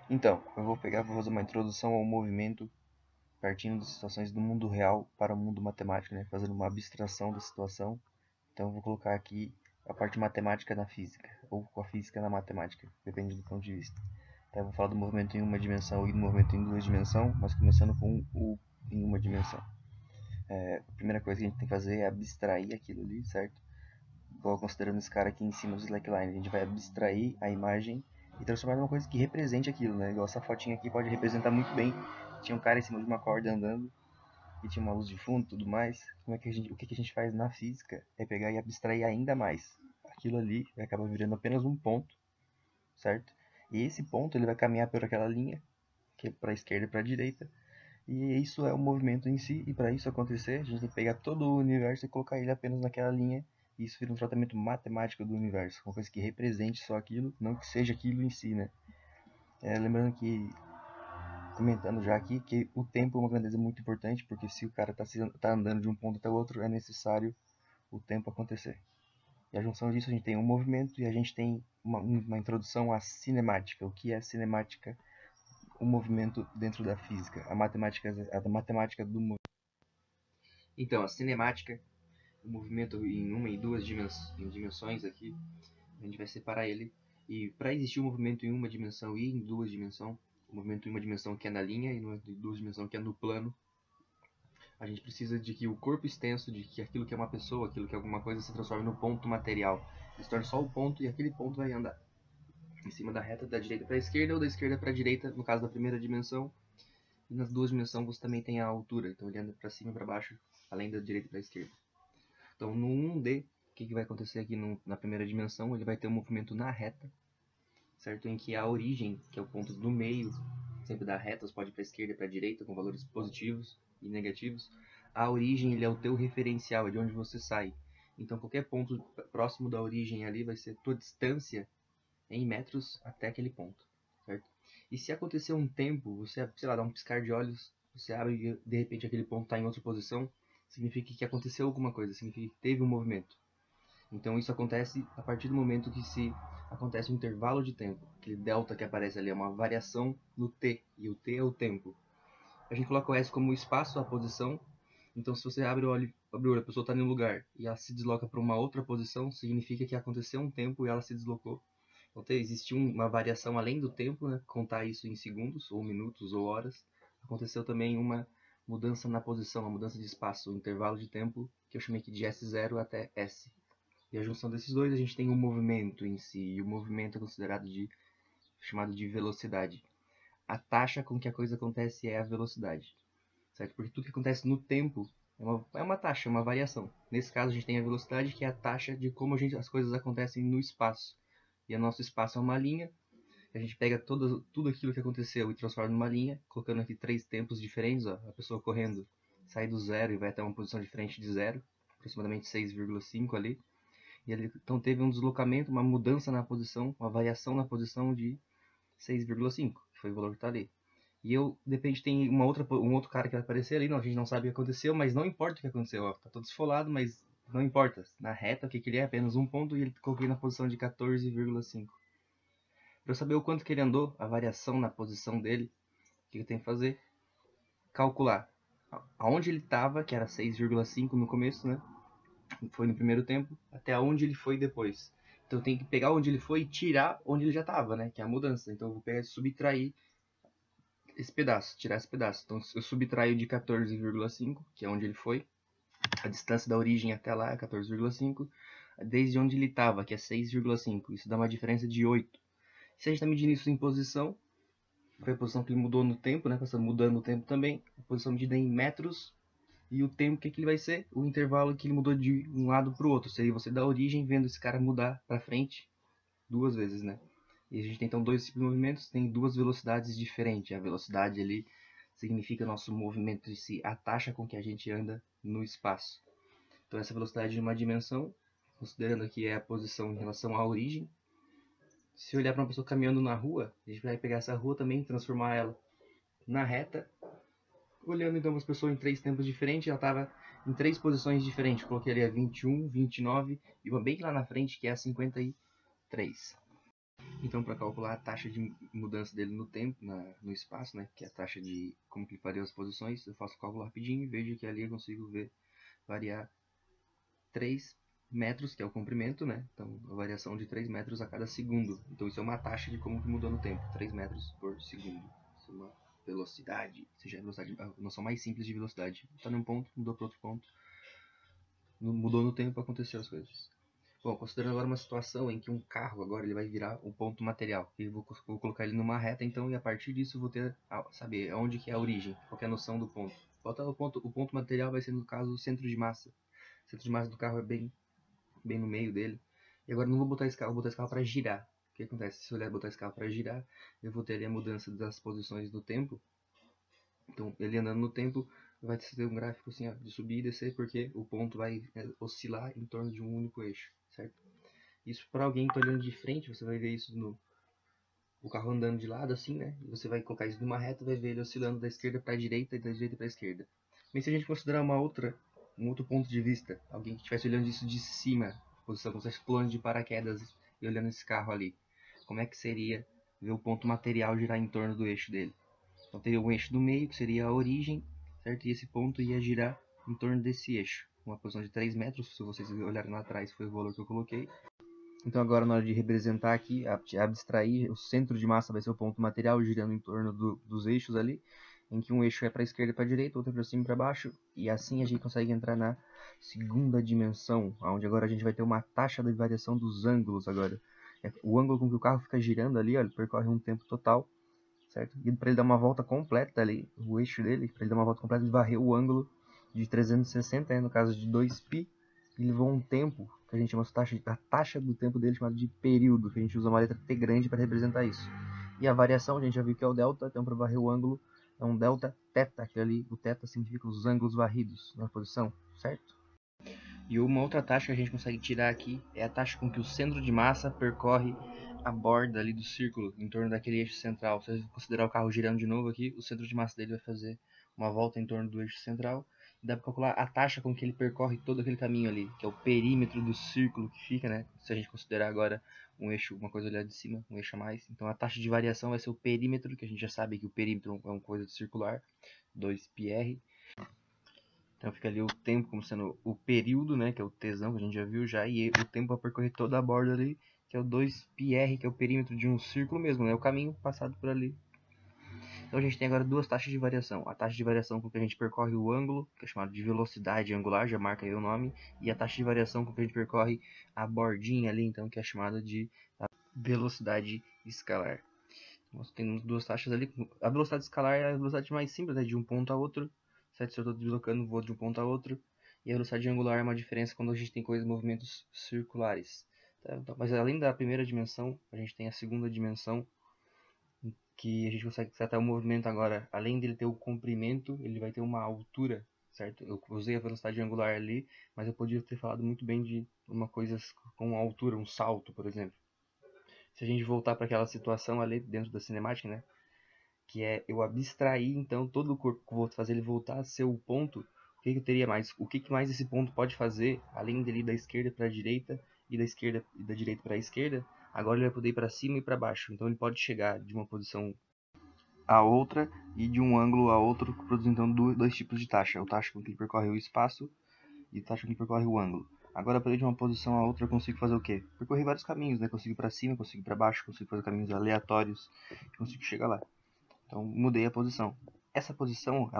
Então, eu vou fazer uma introdução ao movimento partindo de situações do mundo real para o mundo matemático, né? Fazendo uma abstração da situação. Então, eu vou colocar aqui a parte matemática na física, ou com a física na matemática, depende do ponto de vista. Então, eu vou falar do movimento em uma dimensão e do movimento em duas dimensões, mas começando com o em uma dimensão. A primeira coisa que a gente tem que fazer é abstrair aquilo ali, certo? Igual considerando esse cara aqui em cima do slackline, a gente vai abstrair a imagem e transformar numa coisa que represente aquilo, né? Igual essa fotinha aqui pode representar muito bem. Tinha um cara em cima de uma corda andando e tinha uma luz de fundo e tudo mais. O que a gente faz na física é pegar e abstrair ainda mais. Aquilo ali vai acabar virando apenas um ponto, certo? E esse ponto ele vai caminhar por aquela linha, que é para a esquerda e para a direita. E isso é o movimento em si, e para isso acontecer, a gente tem que pegar todo o universo e colocar ele apenas naquela linha, e isso vira um tratamento matemático do universo, uma coisa que represente só aquilo, não que seja aquilo em si, né? Lembrando que, comentando já aqui, que o tempo é uma grandeza muito importante, porque se o cara tá andando de um ponto até o outro, é necessário o tempo acontecer. E a junção disso, a gente tem um movimento e a gente tem uma introdução à cinemática. O que é cinemática? O movimento dentro da física, a matemática do movimento. Então, a cinemática, o movimento em uma e duas dimensões aqui, a gente vai separar ele. E para existir um movimento em uma dimensão e em duas dimensões, o movimento em uma dimensão que é na linha e em duas dimensões que é no plano, a gente precisa de que o corpo extenso, de que aquilo que é uma pessoa, aquilo que é alguma coisa, se transforme no ponto material. Ele se torna só o ponto e aquele ponto vai andar em cima da reta da direita para a esquerda ou da esquerda para a direita, no caso da primeira dimensão. E nas duas dimensões você também tem a altura, então ele anda para cima e para baixo, além da direita e para a esquerda. Então no 1D, o que vai acontecer aqui na primeira dimensão? Ele vai ter um movimento na reta, certo? Em que a origem, que é o ponto do meio, sempre da reta, você pode ir para a esquerda e para a direita, com valores positivos e negativos. A origem ele é o teu referencial, é de onde você sai. Então qualquer ponto próximo da origem ali vai ser tua distância em metros até aquele ponto, certo? E se acontecer um tempo, você, sei lá, dá um piscar de olhos, você abre e de repente aquele ponto está em outra posição, significa que aconteceu alguma coisa, significa que teve um movimento. Então isso acontece a partir do momento que se acontece um intervalo de tempo. Aquele delta que aparece ali é uma variação no t, e o t é o tempo. A gente coloca o s como o espaço, a posição. Então se você abre o olho, a pessoa está em um lugar e ela se desloca para uma outra posição, significa que aconteceu um tempo e ela se deslocou. Então existiu uma variação além do tempo, né? Contar isso em segundos, ou minutos, ou horas. Aconteceu também uma mudança na posição, uma mudança de espaço, um intervalo de tempo que eu chamei aqui de S0 até S. E a junção desses dois a gente tem o movimento em si, e o movimento é considerado chamado de velocidade. A taxa com que a coisa acontece é a velocidade, certo? Porque tudo que acontece no tempo é uma taxa, uma variação. Nesse caso a gente tem a velocidade, que é a taxa de como as coisas acontecem no espaço. E o nosso espaço é uma linha, a gente pega tudo aquilo que aconteceu e transforma numa linha, colocando aqui três tempos diferentes. Ó. A pessoa correndo sai do zero e vai até uma posição diferente de zero, aproximadamente 6,5 ali. E ele, então teve um deslocamento, uma mudança na posição, uma variação na posição de 6,5, que foi o valor que está ali. E de repente tem um outro cara que vai aparecer ali, não, a gente não sabe o que aconteceu, mas não importa o que aconteceu, ó, tá todo esfolado, mas não importa. Na reta, o que ele é? Apenas um ponto e ele coloquei na posição de 14,5. Para eu saber o quanto que ele andou, a variação na posição dele, o que eu tenho que fazer? Calcular aonde ele estava, que era 6,5 no começo, né? Foi no primeiro tempo, até onde ele foi depois. Então eu tenho que pegar onde ele foi e tirar onde ele já estava, né? Que é a mudança. Então eu vou pegar e subtrair esse pedaço, tirar esse pedaço. Então eu subtraio de 14,5, que é onde ele foi. A distância da origem até lá é 14,5. Desde onde ele estava, que é 6,5. Isso dá uma diferença de 8. Se a gente está medindo isso em posição, foi a posição que ele mudou no tempo, né? Passando mudando no tempo também. A posição medida em metros. E o tempo que ele vai ser? O intervalo que ele mudou de um lado para o outro. Seria você da origem vendo esse cara mudar para frente duas vezes, né? E a gente tem então dois tipos de movimentos, tem duas velocidades diferentes. A velocidade ali significa nosso movimento em si, a taxa com que a gente anda no espaço. Então essa velocidade de uma dimensão, considerando aqui é a posição em relação à origem. Se olhar para uma pessoa caminhando na rua, a gente vai pegar essa rua também e transformar ela na reta, olhando então as pessoas em três tempos diferentes, ela estava em três posições diferentes. Coloquei ali a 21, 29 e uma bem lá na frente que é a 53. Então, para calcular a taxa de mudança dele no tempo, no espaço, né, que é a taxa de como que ele faria as posições, eu faço o cálculo rapidinho e vejo que ali eu consigo ver variar 3 metros, que é o comprimento, né? Então, a variação de 3 metros a cada segundo. Então, isso é uma taxa de como que mudou no tempo, 3 metros por segundo. Isso é uma velocidade, seja a velocidade, a noção mais simples de velocidade. Está num ponto, mudou para outro ponto, mudou no tempo, aconteceu as coisas. Bom, considerando agora uma situação em que um carro agora ele vai virar um ponto material. Eu vou colocar ele numa reta, então, e a partir disso eu vou ter, saber onde que é a origem, qual que é a noção do ponto. O ponto material vai ser, no caso, o centro de massa. O centro de massa do carro é bem no meio dele. E agora não vou botar esse carro, vou botar esse carro para girar. O que acontece? Se eu olhar botar esse carro para girar, eu vou ter ali a mudança das posições do tempo. Então, ele andando no tempo, vai ter um gráfico assim, ó, de subir e descer, porque o ponto vai oscilar em torno de um único eixo, certo? Isso para alguém que está olhando de frente, você vai ver isso no o carro andando de lado assim, né? E você vai colocar isso numa reta, vai ver ele oscilando da esquerda para a direita e da direita para a esquerda. Mas se a gente considerar um outro ponto de vista, alguém que estivesse olhando isso de cima, posição como se estivesse pulando de paraquedas e olhando esse carro ali, como é que seria ver o ponto material girar em torno do eixo dele? Então teria um eixo no meio, que seria a origem, certo? E esse ponto ia girar em torno desse eixo. Uma posição de 3 metros, se vocês olharem lá atrás, foi o valor que eu coloquei. Então agora na hora de representar aqui, abstrair, o centro de massa vai ser o ponto material girando em torno dos eixos ali, em que um eixo é para a esquerda e para a direita, outro é para cima e para baixo, e assim a gente consegue entrar na segunda dimensão, onde agora a gente vai ter uma taxa de variação dos ângulos agora. O ângulo com que o carro fica girando ali, ó, ele percorre um tempo total, certo? E para ele dar uma volta completa ali, o eixo dele, para ele dar uma volta completa, ele varreu o ângulo de 360, no caso de 2π, e levou um tempo, que a gente chama a taxa do tempo dele, chamado de período, que a gente usa uma letra T grande para representar isso. E a variação, a gente já viu que é o delta, então para varrer o ângulo, é um delta θ, que ali o θ significa os ângulos varridos na posição, certo? E uma outra taxa que a gente consegue tirar aqui é a taxa com que o centro de massa percorre a borda ali do círculo, em torno daquele eixo central. Se você considerar o carro girando de novo aqui, o centro de massa dele vai fazer uma volta em torno do eixo central. E dá para calcular a taxa com que ele percorre todo aquele caminho ali, que é o perímetro do círculo que fica, né? Se a gente considerar agora um eixo, uma coisa olhada de cima, um eixo a mais. Então a taxa de variação vai ser o perímetro, que a gente já sabe que o perímetro é uma coisa circular, 2πr. Então fica ali o tempo como sendo o período, né, que é o Tzão, que a gente já viu já, e o tempo para percorrer toda a borda ali, que é o 2πr, que é o perímetro de um círculo mesmo, né, o caminho passado por ali. Então a gente tem agora duas taxas de variação. A taxa de variação com que a gente percorre o ângulo, que é chamado de velocidade angular, já marca aí o nome, e a taxa de variação com que a gente percorre a bordinha ali, então, que é chamada de velocidade escalar. Nós temos duas taxas ali. A velocidade escalar é a velocidade mais simples, né, de um ponto a outro. Certo? Se eu estou deslocando, vou de um ponto a outro. E a velocidade angular é uma diferença quando a gente tem movimentos circulares. Tá? Então, mas além da primeira dimensão, a gente tem a segunda dimensão, que a gente consegue tratar o movimento agora. Além dele ter o comprimento, ele vai ter uma altura, certo? Eu usei a velocidade angular ali, mas eu podia ter falado muito bem de uma coisa com altura, um salto, por exemplo. Se a gente voltar para aquela situação ali dentro da cinemática, né? Que é eu abstrair então todo o corpo, vou fazer ele voltar a ser o ponto. O que eu teria mais? O que mais esse ponto pode fazer, além dele da esquerda para a direita e da esquerda e da direita para a esquerda? Agora ele vai poder ir para cima e para baixo. Então ele pode chegar de uma posição a outra e de um ângulo a outro, produzindo então dois tipos de taxa. O taxa com que ele percorre o espaço e a taxa com que ele percorre o ângulo. Agora, para ir de uma posição a outra, eu consigo fazer o quê? Percorrer vários caminhos, né? Consigo ir para cima, consigo ir para baixo, consigo fazer caminhos aleatórios, consigo chegar lá. Então mudei a posição. Essa posição,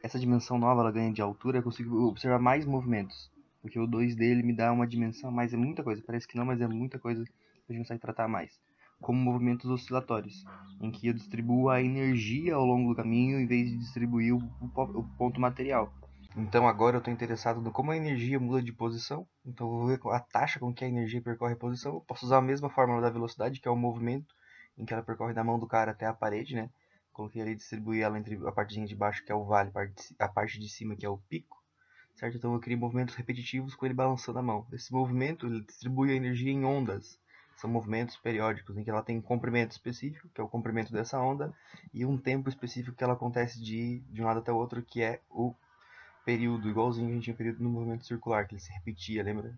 essa dimensão nova, ela ganha de altura, eu consigo observar mais movimentos. Porque o 2 dele me dá uma dimensão, mas é muita coisa. Parece que não, mas é muita coisa que a gente consegue tratar mais. Como movimentos oscilatórios, em que eu distribuo a energia ao longo do caminho em vez de distribuir o ponto material. Então agora eu estou interessado no como a energia muda de posição. Então eu vou ver a taxa com que a energia percorre a posição. Eu posso usar a mesma fórmula da velocidade, que é o movimento, em que ela percorre da mão do cara até a parede, né? Coloquei ali, distribuí ela entre a partezinha de baixo, que é o vale, a parte de cima, que é o pico, certo? Então eu criei movimentos repetitivos com ele balançando a mão. Esse movimento, ele distribui a energia em ondas. São movimentos periódicos, em que ela tem um comprimento específico, que é o comprimento dessa onda, e um tempo específico que ela acontece de um lado até o outro, que é o período, igualzinho a gente tinha período no movimento circular, que ele se repetia, lembra?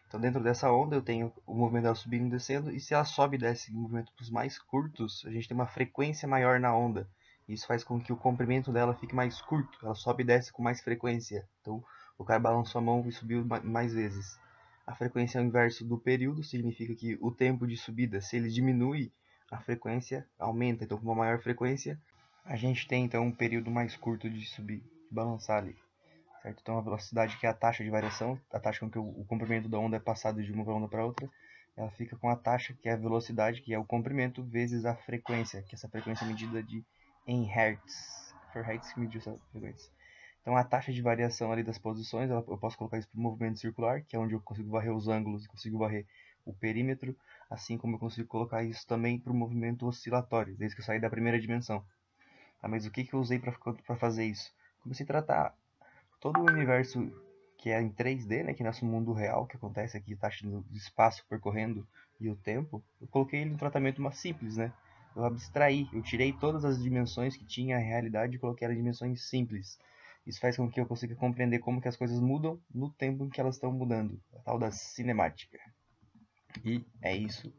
Então dentro dessa onda eu tenho o movimento dela subindo e descendo, e se ela sobe e desce em movimentos mais curtos, a gente tem uma frequência maior na onda. Isso faz com que o comprimento dela fique mais curto, ela sobe e desce com mais frequência. Então o cara balançou a mão e subiu mais vezes. A frequência é o inverso do período, significa que o tempo de subida, se ele diminui, a frequência aumenta. Então com uma maior frequência, a gente tem então um período mais curto de subir, de balançar ali. Certo? Então a velocidade, que é a taxa de variação, a taxa com que o comprimento da onda é passado de uma onda para outra, ela fica com a taxa, que é a velocidade, que é o comprimento, vezes a frequência, que essa frequência é medida em Hertz. Foi Hertz que mediu essa frequência. Então a taxa de variação ali das posições, eu posso colocar isso para o movimento circular, que é onde eu consigo varrer os ângulos e consigo varrer o perímetro, assim como eu consigo colocar isso também para o movimento oscilatório, desde que eu saí da primeira dimensão. Ah, mas o que eu usei para fazer isso? Comecei a tratar todo o universo que é em 3D, né, que é nosso mundo real, que acontece aqui, a taxa do espaço percorrendo e o tempo, eu coloquei ele no tratamento mais simples, né? Eu abstraí, eu tirei todas as dimensões que tinha a realidade e coloquei elas em dimensões simples. Isso faz com que eu consiga compreender como que as coisas mudam no tempo em que elas estão mudando, a tal da cinemática. E é isso.